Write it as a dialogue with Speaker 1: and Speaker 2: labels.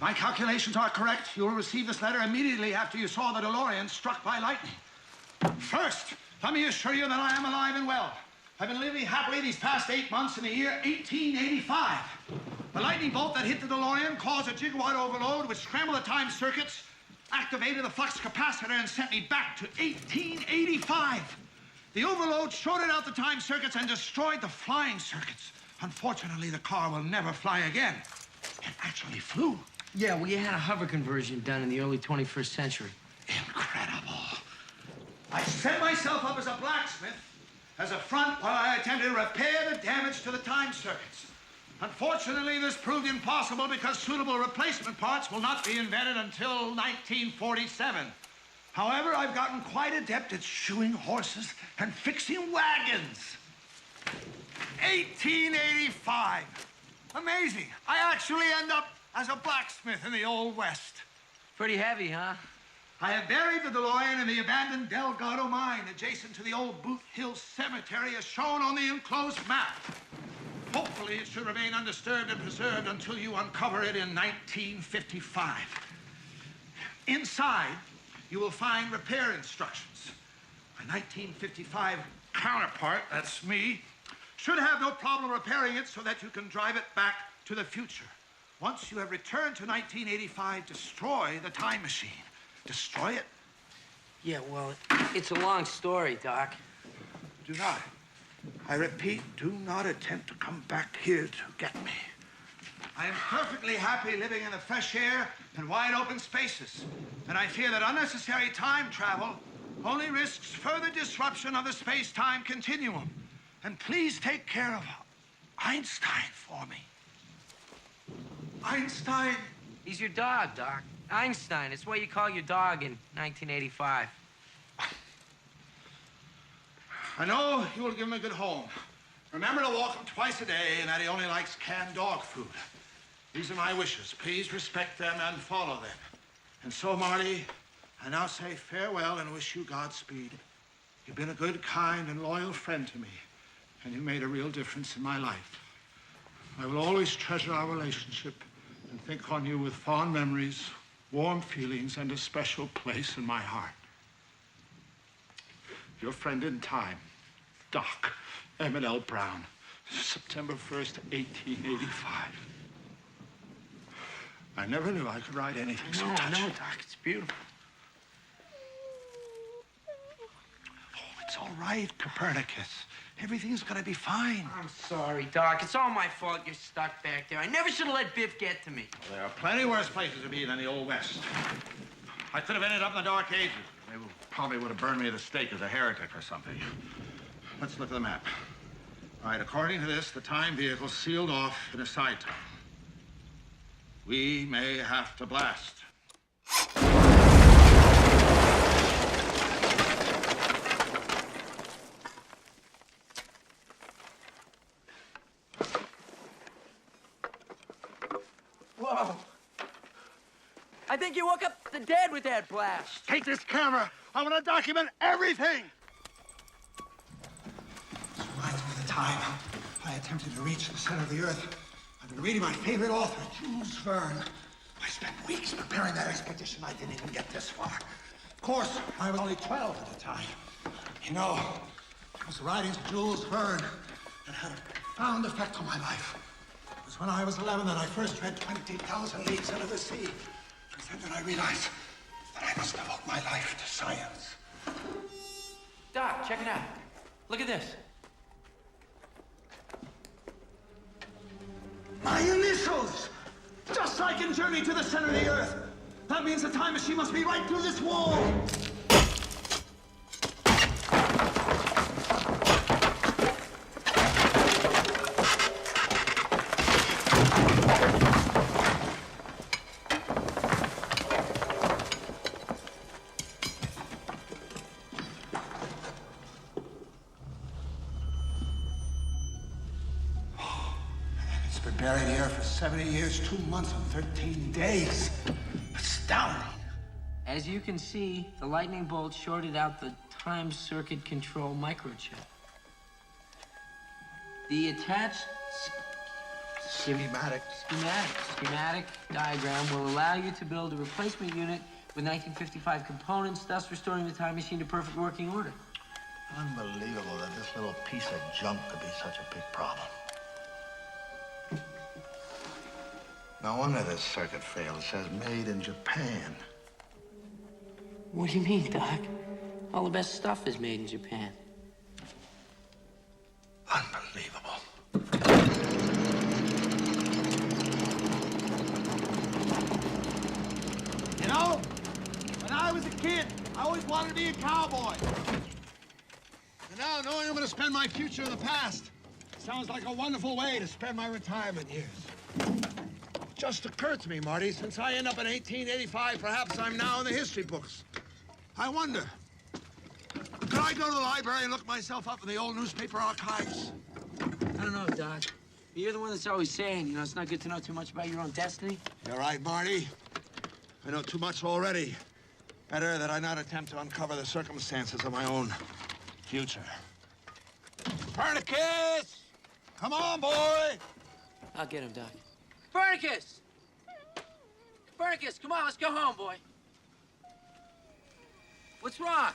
Speaker 1: My calculations are correct. You will receive this letter immediately after you saw the DeLorean struck by lightning. First, let me assure you that I am alive and well. I've been living happily these past 8 months in the year 1885. The lightning bolt that hit the DeLorean caused a gigawatt overload, which scrambled the time circuits, activated the flux capacitor, and sent me back to 1885. The overload shorted out the time circuits and destroyed the flying circuits. Unfortunately, the car will never fly again. It actually flew.
Speaker 2: Yeah, well, you had a hover conversion done in the early 21st century.
Speaker 1: Incredible. I set myself up as a blacksmith as a front while I attempted to repair the damage to the time circuits. Unfortunately, this proved impossible because suitable replacement parts will not be invented until 1947. However, I've gotten quite adept at shoeing horses and fixing wagons. 1885. Amazing. I actually end up as a blacksmith in the Old West.
Speaker 2: Pretty heavy, huh?
Speaker 1: I have buried the DeLorean in the abandoned Delgado mine adjacent to the old Boot Hill Cemetery as shown on the enclosed map. Hopefully, it should remain undisturbed and preserved until you uncover it in 1955. Inside, you will find repair instructions. My 1955 counterpart, that's me, should have no problem repairing it so that you can drive it back to the future. Once you have returned to 1985, destroy the time machine. Destroy it?
Speaker 2: Yeah, well, it's a long story, Doc.
Speaker 1: Do not. I repeat, do not attempt to come back here to get me. I am perfectly happy living in the fresh air and wide open spaces. And I fear that unnecessary time travel only risks further disruption of the space-time continuum. And please take care of Einstein for me. Einstein.
Speaker 2: He's your dog, Doc. Einstein. It's what you call your dog in 1985.
Speaker 1: I know you will give him a good home. Remember to walk him twice a day and that he only likes canned dog food. These are my wishes. Please respect them and follow them. And so, Marty, I now say farewell and wish you Godspeed. You've been a good, kind, and loyal friend to me, and you made a real difference in my life. I will always treasure our relationship and think on you with fond memories, warm feelings, and a special place in my heart. Your friend in time, Doc Emmett L. Brown, September 1st, 1885. I never knew I could write anything so touching.
Speaker 2: No, Doc, it's beautiful.
Speaker 1: Oh, it's all right, Copernicus. Everything's gonna be fine.
Speaker 2: I'm sorry, Doc. It's all my fault you're stuck back there. I never should have let Biff get to me.
Speaker 1: Well, there are plenty worse places to be than the Old West. I could have ended up in the Dark Ages. They probably would have burned me at the stake as a heretic or something. Let's look at the map. All right, according to this, the time vehicle's sealed off in a side tunnel. We may have to blast.
Speaker 2: Whoa. I think you woke up the dead with that blast.
Speaker 1: Take this camera. I want to document everything. This reminds me of the time I attempted to reach the center of the earth. I've been reading my favorite author, Jules Verne. I spent weeks preparing that expedition. I didn't even get this far. Of course, I was only 12 at the time. You know, it was the writings of Jules Verne that had a profound effect on my life. It was when I was 11 that I first read 20,000 Leagues Under the Sea. And then I realized that I must devote my life to science.
Speaker 2: Doc, check it out. Look at this.
Speaker 1: My initials! Just like in Journey to the Center of the Earth. That means the time machine must be right through this wall. Buried here for 70 years, 2 months, and 13 days. Astounding.
Speaker 2: As you can see, the lightning bolt shorted out the time circuit control microchip. The attached
Speaker 3: Schematic diagram will allow you to build a replacement unit with 1955 components, thus restoring the time machine to perfect working order.
Speaker 1: Unbelievable that this little piece of junk could be such a big problem. No wonder this circuit failed. It says made in Japan.
Speaker 3: What do you mean, Doc? All the best stuff is made in Japan.
Speaker 1: Unbelievable. You know, when I was a kid, I always wanted to be a cowboy. And now, knowing I'm going to spend my future in the past, sounds like a wonderful way to spend my retirement years. It just occurred to me, Marty, since I end up in 1885, perhaps I'm now in the history books. I wonder, could I go to the library and look myself up in the old newspaper archives?
Speaker 3: I don't know, Doc. You're the one that's always saying, you know, it's not good to know too much about your own destiny.
Speaker 1: You're right, Marty. I know too much already. Better that I not attempt to uncover the circumstances of my own future. Copernicus! Come on, boy!
Speaker 3: I'll get him, Doc. Copernicus! Copernicus, come on, let's go home, boy. What's wrong?